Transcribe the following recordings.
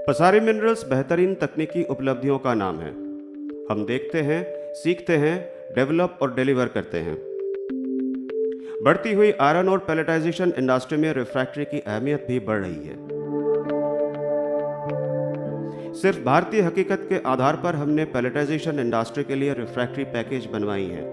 पसारी मिनरल्स बेहतरीन तकनीकी उपलब्धियों का नाम है। हम देखते हैं, सीखते हैं, डेवलप और डिलीवर करते हैं। बढ़ती हुई आयरन और पैलेटाइजेशन इंडस्ट्री में रिफ्रैक्ट्री की अहमियत भी बढ़ रही है। सिर्फ भारतीय हकीकत के आधार पर हमने पैलेटाइजेशन इंडस्ट्री के लिए रिफ्रैक्ट्री पैकेज बनवाई है।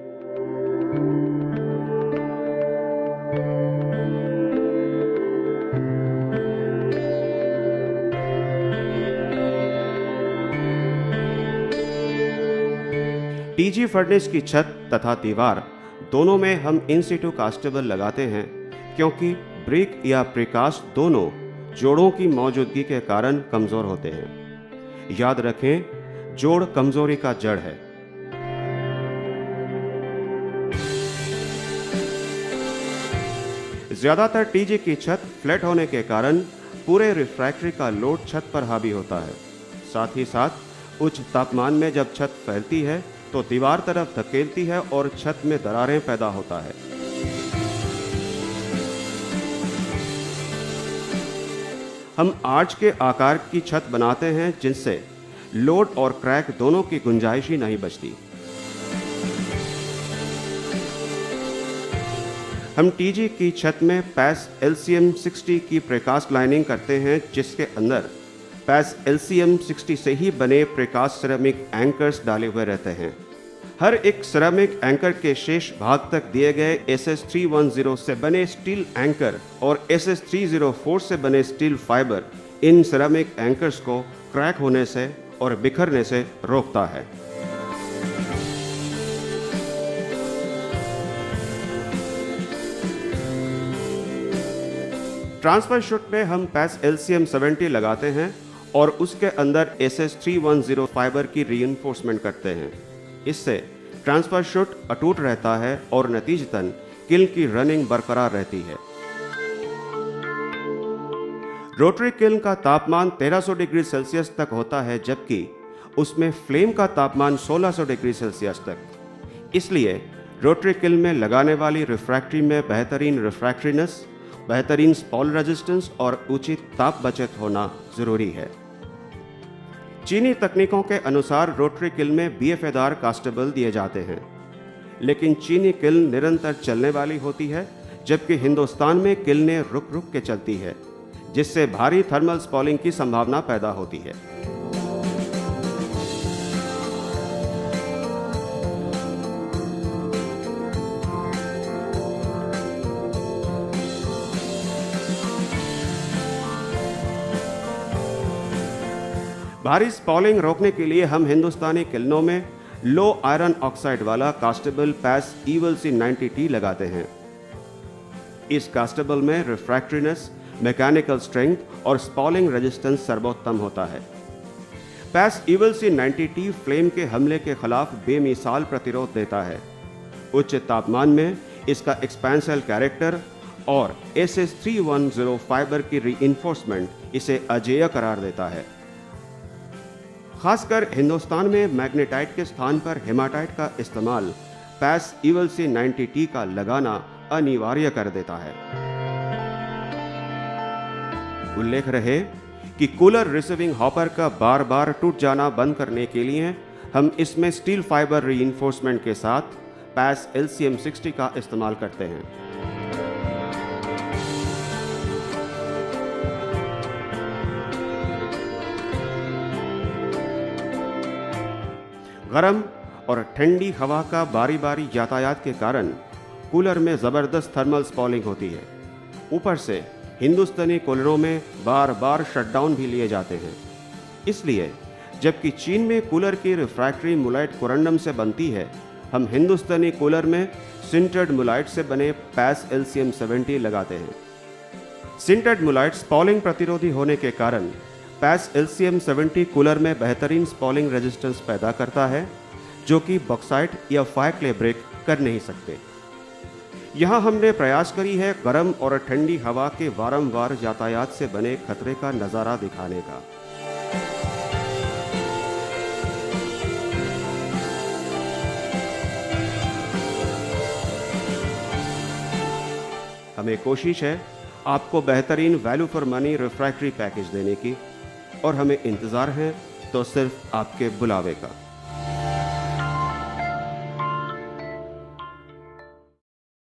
टीजी फर्नेस की छत तथा दीवार दोनों में हम इन सीटू कास्टेबल लगाते हैं, क्योंकि ब्रिक या प्रीकास्ट दोनों जोड़ों की मौजूदगी के कारण कमजोर होते हैं। याद रखें, जोड़ कमजोरी का जड़ है। ज्यादातर टीजी की छत फ्लैट होने के कारण पूरे रिफ्रैक्ट्री का लोड छत पर हावी होता है। साथ ही साथ उच्च तापमान में जब छत फैलती है तो दीवार तरफ धकेलती है और छत में दरारें पैदा होता है। हम आर्च के आकार की छत बनाते हैं जिनसे लोड और क्रैक दोनों की गुंजाइश ही नहीं बचती। हम टीजी की छत में पैस LCM 60 की प्रीकास्ट लाइनिंग करते हैं, जिसके अंदर पैस LCM 60 से ही बने प्रीकास्ट सिरेमिक एंकर्स डाले हुए रहते हैं। हर एक सिरेमिक एंकर के शेष भाग तक दिए गए SS310 से बने स्टील एंकर और SS304 से बने steel fibre in ceramic anchors को क्रैक होने से और बिखरने से रोकता है। ट्रांसफर शूट में हम पैस LCM 70 लगाते हैं और उसके अंदर SS310 फाइबर की रीइंफोर्समेंट करते हैं। इससे ट्रांसफर शूट अटूट रहता है और नतीजतन किल्न की रनिंग बरकरार रहती है। रोटरी किल्न का तापमान 1300 डिग्री सेल्सियस तक होता है, जबकि उसमें फ्लेम का तापमान 1600 डिग्री सेल्सियस तक। इसलिए रोटरी किल्न में लगाने वाली रिफ्रैक्ट्री में बेहतरीन रिफ्रैक्ट्रीनेस, बेहतरीन स्पॉल रेजिस्टेंस और उचित ताप बचत होना जरूरी है। चीनी तकनीकों के अनुसार रोटरी किल्न में BFA-दार कास्टेबल दिए जाते हैं, लेकिन चीनी किल्न निरंतर चलने वाली होती है, जबकि हिंदुस्तान में किल्नें रुक रुक के चलती है, जिससे भारी थर्मल स्पॉलिंग की संभावना पैदा होती है। भारी स्पॉलिंग रोकने के लिए हम हिंदुस्तानी किल्नों में लो आयरन ऑक्साइड वाला कास्टेबल पैस EVEL-C 90T लगाते हैं। इस कास्टेबल में रिफ्रैक्ट्रीनेस, मैकेनिकल स्ट्रेंथ और स्पॉलिंग रेजिस्टेंस सर्वोत्तम होता है। पैस EVEL-C 90T फ्लेम के हमले के खिलाफ बेमिसाल प्रतिरोध देता है। उच्च तापमान में इसका एक्सपेंसिव कैरेक्टर और SS310 फाइबर की रीइंफोर्समेंट इसे अजेय करार देता है। खासकर हिंदुस्तान में मैग्नेटाइट के स्थान पर हेमाटाइट का इस्तेमाल पैस EVEL-C 90T का लगाना अनिवार्य कर देता है। उल्लेख रहे कि कूलर रिसीविंग हॉपर का बार बार टूट जाना बंद करने के लिए हम इसमें स्टील फाइबर रीइंफोर्समेंट के साथ पैस LCM 60 का इस्तेमाल करते हैं। गर्म और ठंडी हवा का बारी बारी यातायात के कारण कूलर में ज़बरदस्त थर्मल स्पॉलिंग होती है। ऊपर से हिंदुस्तानी कूलरों में बार बार शटडाउन भी लिए जाते हैं। इसलिए जबकि चीन में कूलर की रिफ्रैक्ट्री मुलाइट कोरंडम से बनती है, हम हिंदुस्तानी कूलर में सिंटर्ड मुलाइट से बने पैस LCM 70 लगाते हैं। सिंटर्ड मुलाइट स्पॉलिंग प्रतिरोधी होने के कारण पैस LCM 70 कूलर में बेहतरीन स्पॉलिंग रेजिस्टेंस पैदा करता है, जो कि बॉक्साइट या फायर क्ले ब्रिक कर नहीं सकते। यहाँ हमने प्रयास करी है गर्म और ठंडी हवा के वारंवार यातायात से बने खतरे का नज़ारा दिखाने का। हमें कोशिश है आपको बेहतरीन value for money refractory package देने की। और हमें इंतज़ार है तो सिर्फ आपके बुलावे का।